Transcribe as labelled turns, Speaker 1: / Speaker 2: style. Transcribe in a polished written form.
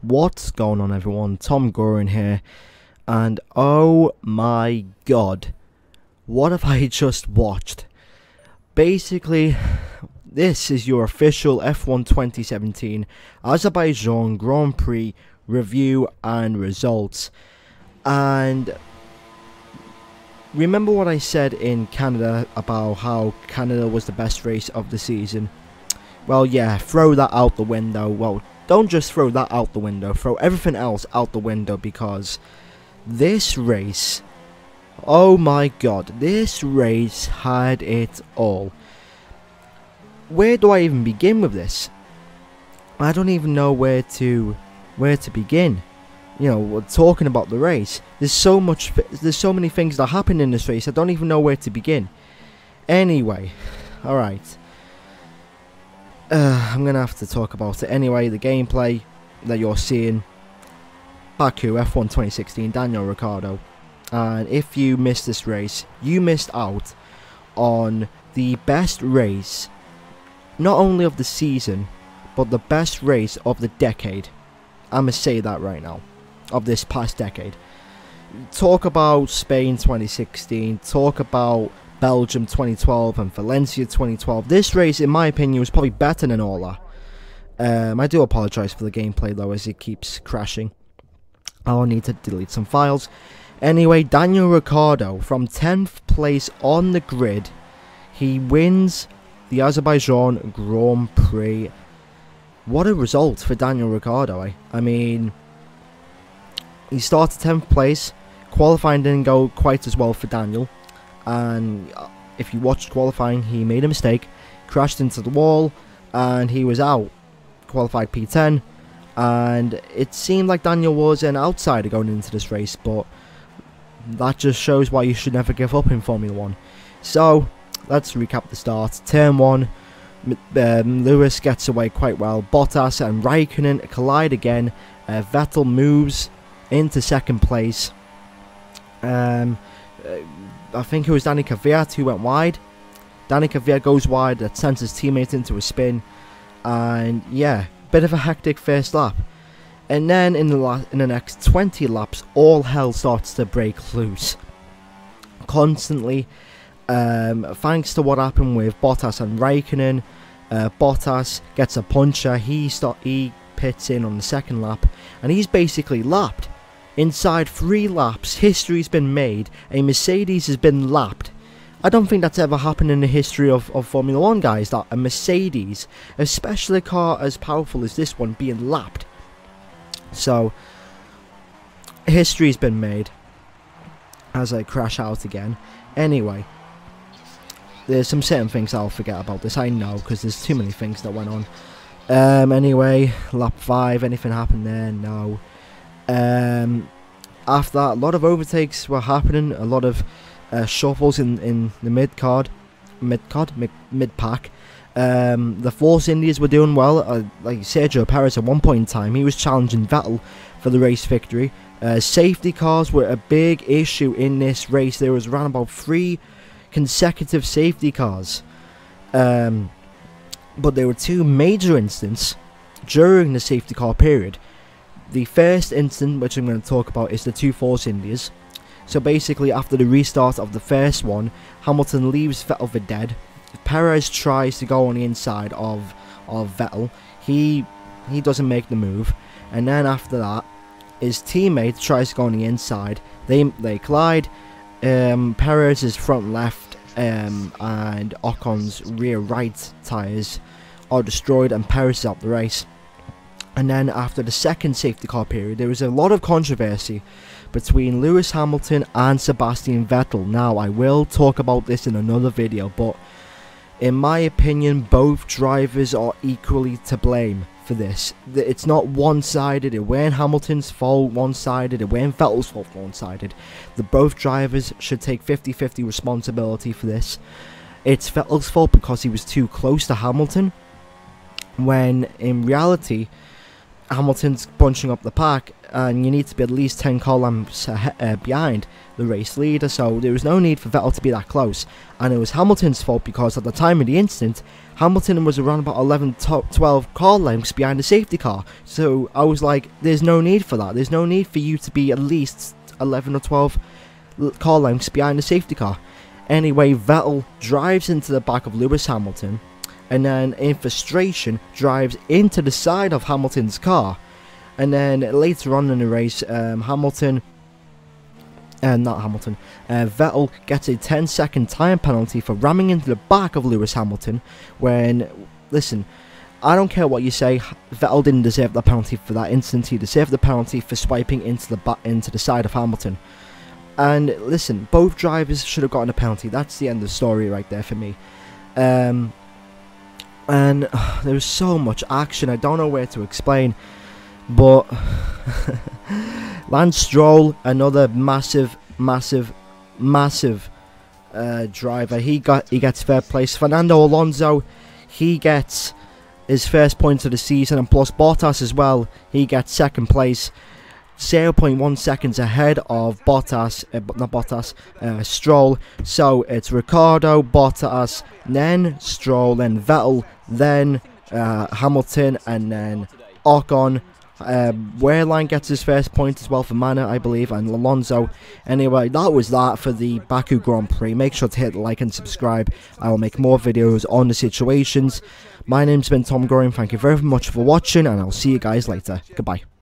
Speaker 1: What's going on, everyone? TomGorian here, and oh my god, what have I just watched? Basically, this is your official F1 2017 Azerbaijan Grand Prix review and results. And remember what I said in Canada about how Canada was the best race of the season? Well, yeah, throw that out the window. Well, don't just throw that out the window, throw everything else out the window, because this race, oh my god, this race had it all. Where do I even begin with this? I don't even know where to begin. You know, we're talking about the race. There's so many things that happen in this race, I don't even know where to begin. Anyway, alright. I'm gonna have to talk about it anyway. The gameplay that you're seeing, Baku F1 2016, Daniel Ricciardo. And if you missed this race, you missed out on the best race, not only of the season, but the best race of the decade. I'ma say that right now, of this past decade. Talk about Spain 2016, talk about Belgium 2012 and Valencia 2012. This race, in my opinion, was probably better than all that. I do apologise for the gameplay though, as it keeps crashing. I'll need to delete some files. Anyway, Daniel Ricciardo from 10th place on the grid. He wins the Azerbaijan Grand Prix. What a result for Daniel Ricciardo, I mean, he started 10th place. Qualifying didn't go quite as well for Daniel. And if you watched qualifying, he made a mistake, crashed into the wall, and he was out. Qualified P10, and it seemed like Daniel was an outsider going into this race, but that just shows why you should never give up in Formula 1. So, let's recap the start. Turn 1, Lewis gets away quite well. Bottas and Raikkonen collide again. Vettel moves into second place. I think it was Danica Kvyat who went wide. Danica Kvyat goes wide, that sends his teammate into a spin, and yeah, bit of a hectic first lap. And then in the next 20 laps, all hell starts to break loose. Constantly, thanks to what happened with Bottas and Raikkonen. Bottas gets a puncher. He pits in on the second lap, and he's basically lapped. Inside 3 laps, history's been made. A Mercedes has been lapped. I don't think that's ever happened in the history of Formula 1, guys, that a Mercedes, especially a car as powerful as this one, being lapped. So, history's been made. As I crash out again. Anyway, there's some certain things I'll forget about this, I know, because there's too many things that went on. Anyway, lap 5, anything happened there? No. After that, a lot of overtakes were happening, a lot of shuffles in the mid-pack. The Force Indies were doing well. Like Sergio Perez at one point in time, he was challenging Vettel for the race victory. Safety cars were a big issue in this race. There was around about 3 consecutive safety cars. But there were 2 major incidents during the safety car period. The first incident, which I'm going to talk about, is the 2 Force Indies. So basically, after the restart of the first one, Hamilton leaves Vettel for dead. Perez tries to go on the inside of Vettel. He doesn't make the move. And then after that, his teammate tries to go on the inside. They collide. Perez's front left and Ocon's rear right tyres are destroyed, and Perez is out the race. And then after the second safety car period, there was a lot of controversy between Lewis Hamilton and Sebastian Vettel. Now, I will talk about this in another video, but in my opinion, both drivers are equally to blame for this. It's not one-sided. It weren't Hamilton's fault one-sided. It weren't Vettel's fault one-sided. Both drivers should take 50-50 responsibility for this. It's Vettel's fault because he was too close to Hamilton, when in reality, Hamilton's bunching up the pack, and you need to be at least 10 car lengths behind the race leader, so there was no need for Vettel to be that close. And it was Hamilton's fault because at the time of the incident, Hamilton was around about 11-12 car lengths behind the safety car. So I was like, there's no need for that. There's no need for you to be at least 11 or 12 car lengths behind the safety car. Anyway, Vettel drives into the back of Lewis Hamilton, and then in frustration drives into the side of Hamilton's car. And then later on in the race, Vettel gets a 10-second time penalty for ramming into the back of Lewis Hamilton. When, listen, I don't care what you say, Vettel didn't deserve the penalty for that incident. He deserved the penalty for swiping into the side of Hamilton. And listen, both drivers should have gotten a penalty. That's the end of the story right there for me. And there was so much action, I don't know where to explain. But Lance Stroll, another massive driver, he gets third place. Fernando Alonso, he gets his first points of the season, and plus Bottas as well, he gets second place, 0.1 seconds ahead of Stroll. So it's Ricciardo, Bottas, then Stroll, then Vettel, then Hamilton, and then Ocon. Wehrlein gets his first point as well for Mana, I believe, and Alonso. Anyway, that was that for the Baku Grand Prix. Make sure to hit like and subscribe. I will make more videos on the situations. My name's been TomGorian. Thank you very much for watching, and I'll see you guys later. Goodbye.